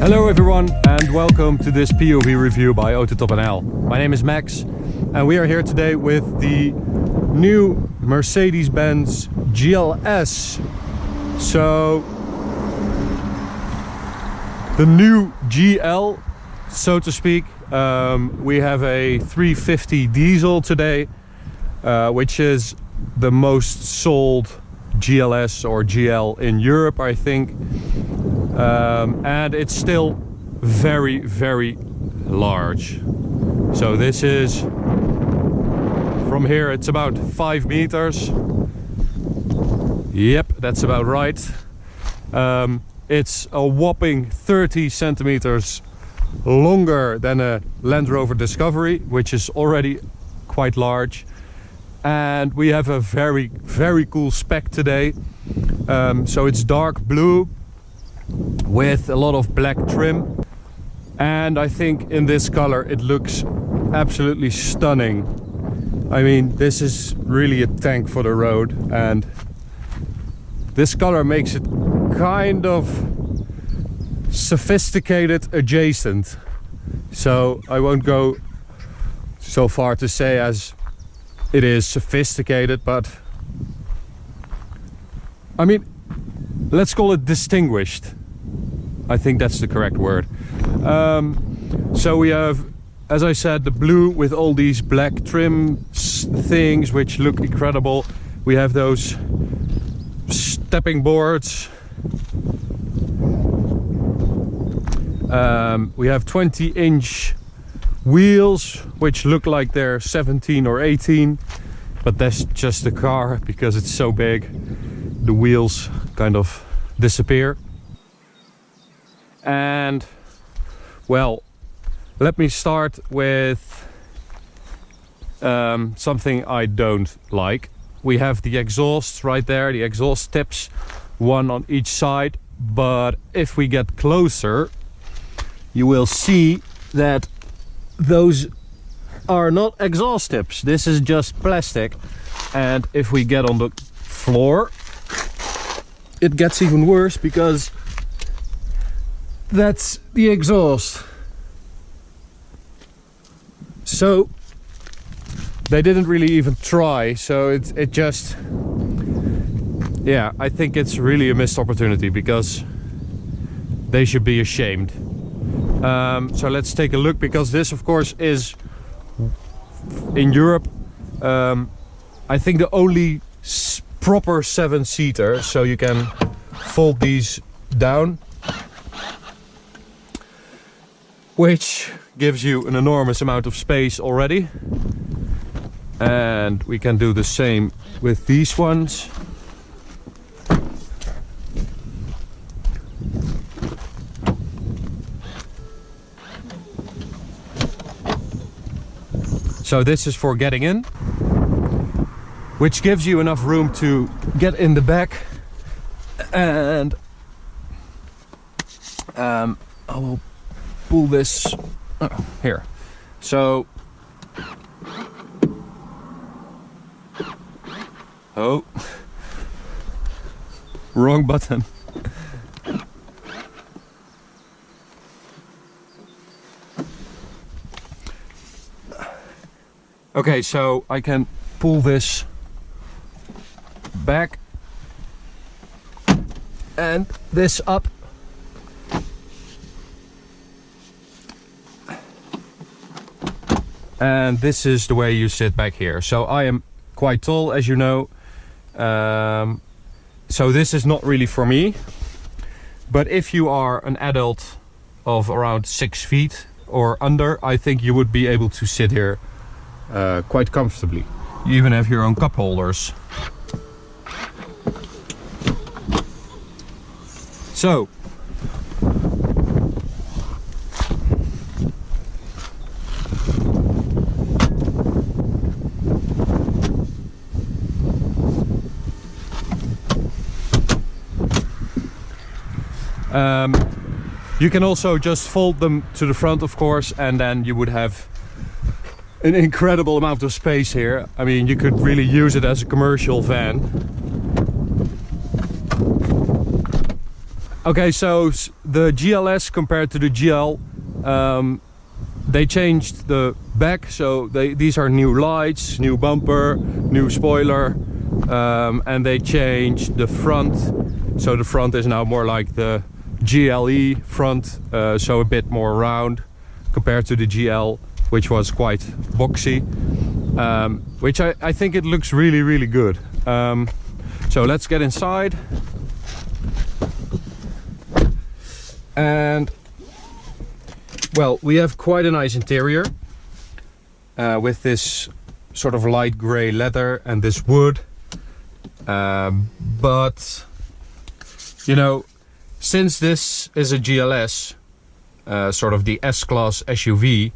Hello everyone and welcome to this POV review by AutoTopNL. My name is Max and we are here today with the new Mercedes-Benz GLS. So the new GL, so to speak. We have a 350 diesel today, which is the most sold GLS or GL in Europe, I think. And it's still very, very large. So this is, from here it's about 5 meters. Yep, that's about right. It's a whopping 30 centimeters longer than a Land Rover Discovery, which is already quite large. And we have a very, very cool spec today. So it's dark blue with a lot of black trim, and I think in this color it looks absolutely stunning. I mean, this is really a tank for the road, and this color makes it kind of sophisticated adjacent. So I won't go so far to say as it is sophisticated, but I mean, let's call it distinguished. I think that's the correct word. So we have, as I said, the blue with all these black trim things which look incredible. We have those stepping boards. We have 20-inch wheels which look like they're 17 or 18, but that's just the car because it's so big. The wheels kind of disappear. And well, let me start with something I don't like. We have the exhaust right there, the exhaust tips, one on each side. But if we get closer, you will see that those are not exhaust tips. This is just plastic. And if we get on the floor, it gets even worse because that's the exhaust. So they didn't really even try. So it just, yeah, I think it's really a missed opportunity because they should be ashamed. So let's take a look, because this of course is in Europe I think the only proper 7-seater, so you can fold these down, which gives you an enormous amount of space already. And we can do the same with these ones. So this is for getting in, which gives you enough room to get in the back. And I will pull this here. So, oh, wrong button. Okay, so I can pull this back and this up. And this is the way you sit back here. So I am quite tall, as you know. So this is not really for me. But if you are an adult of around 6 feet or under, I think you would be able to sit here quite comfortably. You even have your own cup holders. So you can also just fold them to the front, of course, and then you would have an incredible amount of space here. I mean, you could really use it as a commercial van. Okay, so the GLS compared to the GL, they changed the back, so these are new lights, new bumper, new spoiler, and they changed the front. So the front is now more like the GLE front, so a bit more round compared to the GL, which was quite boxy, which I think it looks really, really good. So let's get inside. And well, we have quite a nice interior with this sort of light grey leather and this wood. But you know, since this is a GLS, sort of the S-Class SUV,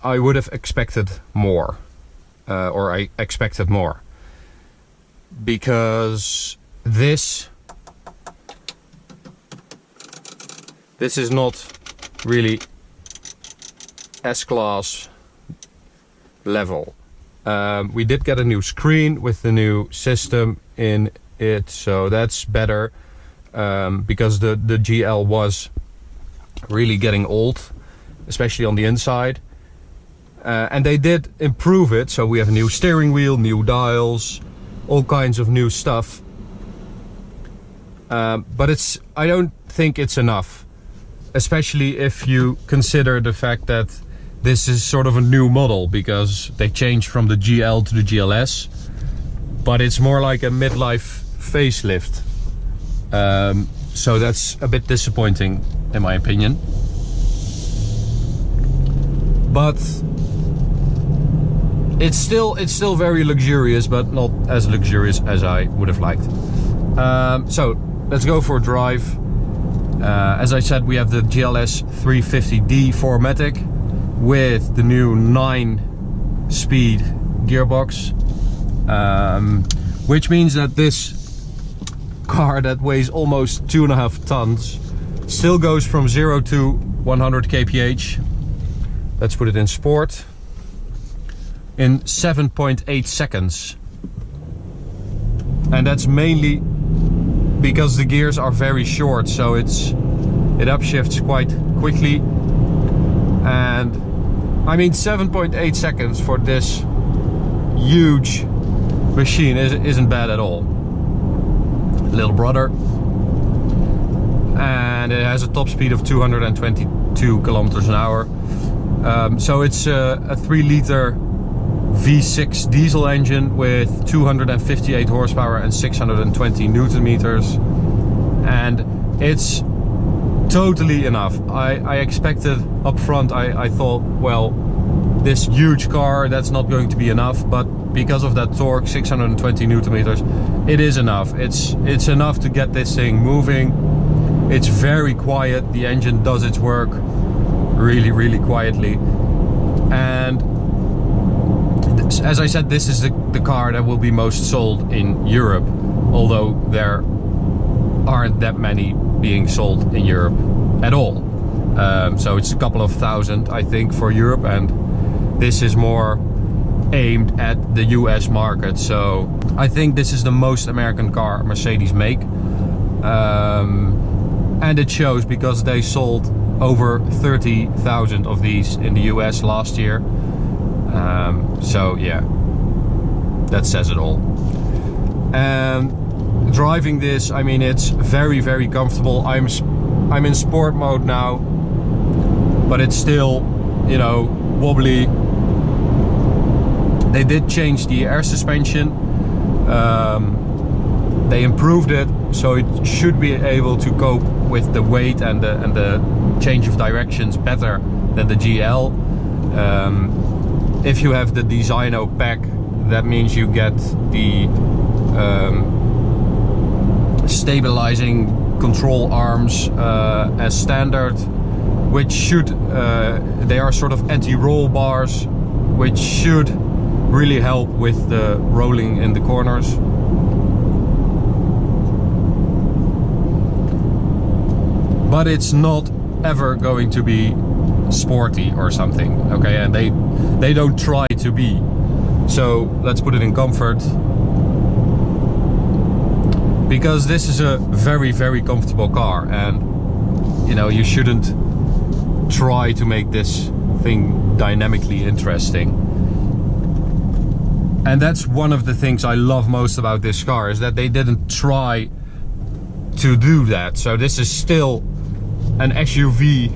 I would have expected more, or I expected more, because this is not really S-Class level. We did get a new screen with the new system in it, so that's better, because the GL was really getting old, especially on the inside. And they did improve it, so we have a new steering wheel, new dials, all kinds of new stuff. But I don't think it's enough, especially if you consider the fact that this is sort of a new model, because they changed from the GL to the GLS, but it's more like a midlife facelift. So that's a bit disappointing in my opinion. But it's still very luxurious, but not as luxurious as I would have liked. So let's go for a drive. As I said, we have the GLS 350D 4MATIC with the new 9-speed gearbox, which means that this car that weighs almost 2.5 tons still goes from 0 to 100 kph. Let's put it in sport in 7.8 seconds, and that's mainly because the gears are very short, so it upshifts quite quickly. And I mean, 7.8 seconds for this huge machine isn't bad at all. Little brother, and it has a top speed of 222 kilometers an hour. So it's a 3-liter V6 diesel engine with 258 horsepower and 620 Newton meters, and it's totally enough. I expected up front, I thought, well, this huge car, that's not going to be enough, but because of that torque, 620 Newton meters, it is enough. It's enough to get this thing moving. It's very quiet. The engine does its work really, really quietly. And as I said, this is the car that will be most sold in Europe, although there aren't that many being sold in Europe at all. So it's a couple of thousand, I think, for Europe, and this is more aimed at the US market. So I think this is the most American car Mercedes make, and it shows, because they sold over 30,000 of these in the US last year. So yeah, that says it all. And driving this, I mean, it's very, very comfortable. I'm in sport mode now, but it's still, you know, wobbly. They did change the air suspension. They improved it, so it should be able to cope with the weight and the change of directions better than the GL. If you have the Designo pack, that means you get the stabilizing control arms as standard, which should, they are sort of anti-roll bars, which should really help with the rolling in the corners. But it's not ever going to be sporty or something, okay? And they don't try to be. So let's put it in comfort, because this is a very, very comfortable car, and you know, you shouldn't try to make this thing dynamically interesting. And that's one of the things I love most about this car, is that they didn't try to do that. So this is still an SUV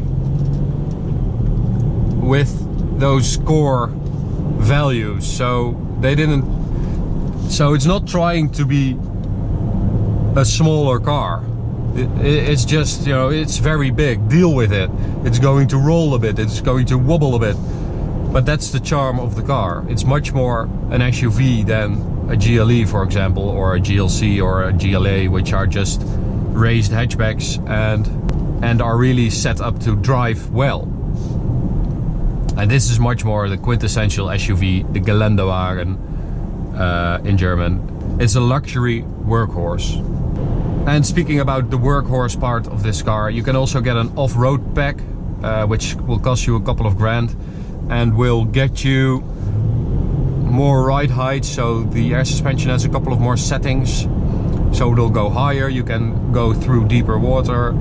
with those core values. So they didn't, so it's not trying to be a smaller car. It's just, you know, it's very big, deal with it. It's going to roll a bit, it's going to wobble a bit. But that's the charm of the car. It's much more an SUV than a GLE, for example, or a GLC or a GLA, which are just raised hatchbacks and are really set up to drive well. And this is much more the quintessential SUV, the Geländewagen in German. It's a luxury workhorse. And speaking about the workhorse part of this car, you can also get an off-road pack, which will cost you a couple of grand and will get you more ride height. So the air suspension has a couple of more settings, so it'll go higher. You can go through deeper water.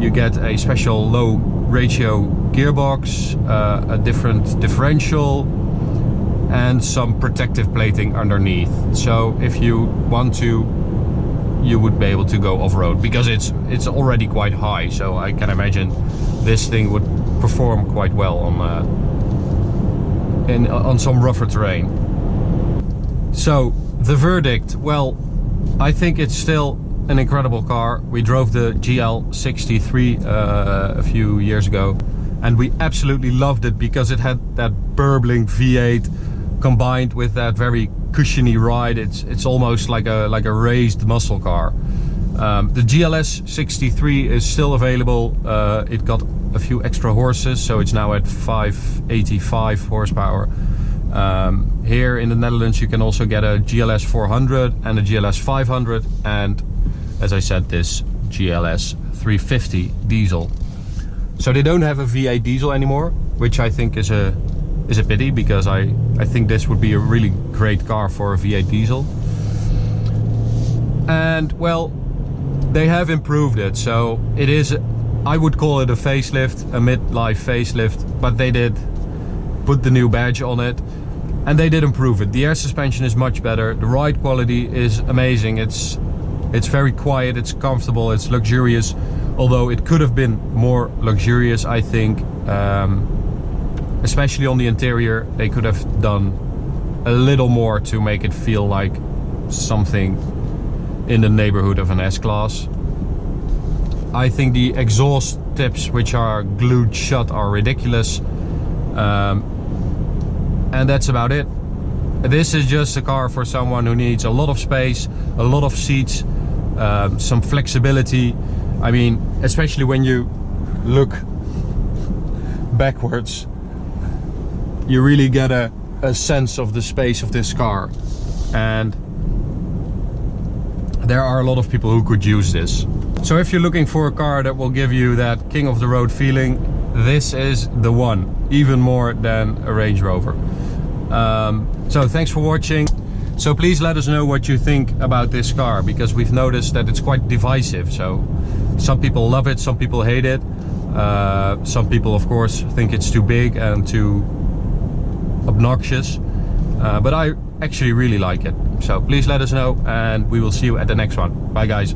You get a special low ratio gearbox, a different differential, and some protective plating underneath. So if you want to, you would be able to go off-road, because it's already quite high, so I can imagine this thing would perform quite well on some rougher terrain. So the verdict, well, I think it's still an incredible car. We drove the GL63 a few years ago, and we absolutely loved it because it had that burbling V8 combined with that very cushiony ride. It's almost like a raised muscle car. The GLS 63 is still available. It got a few extra horses, so it's now at 585 horsepower. Here in the Netherlands you can also get a GLS 400 and a GLS 500, and as I said, this GLS 350 diesel. So they don't have a V8 diesel anymore, which I think is a pity, because I think this would be a really great car for a V8 diesel. And well, they have improved it, so it is, I would call it a facelift, a mid-life facelift, but they did put the new badge on it and they did improve it. The air suspension is much better, the ride quality is amazing, it's very quiet, it's comfortable, it's luxurious, although it could have been more luxurious, I think. Especially on the interior, they could have done a little more to make it feel like something in the neighborhood of an S-Class. I think the exhaust tips, which are glued shut, are ridiculous. And that's about it. This is just a car for someone who needs a lot of space, a lot of seats, some flexibility. I mean, especially when you look backwards, you really get a sense of the space of this car. And there are a lot of people who could use this. So if you're looking for a car that will give you that king of the road feeling, this is the one, even more than a Range Rover. So thanks for watching. So please let us know what you think about this car, because we've noticed that it's quite divisive. So some people love it, some people hate it. Some people, of course, think it's too big and too obnoxious. But I actually really like it. So please let us know, and we will see you at the next one. Bye guys.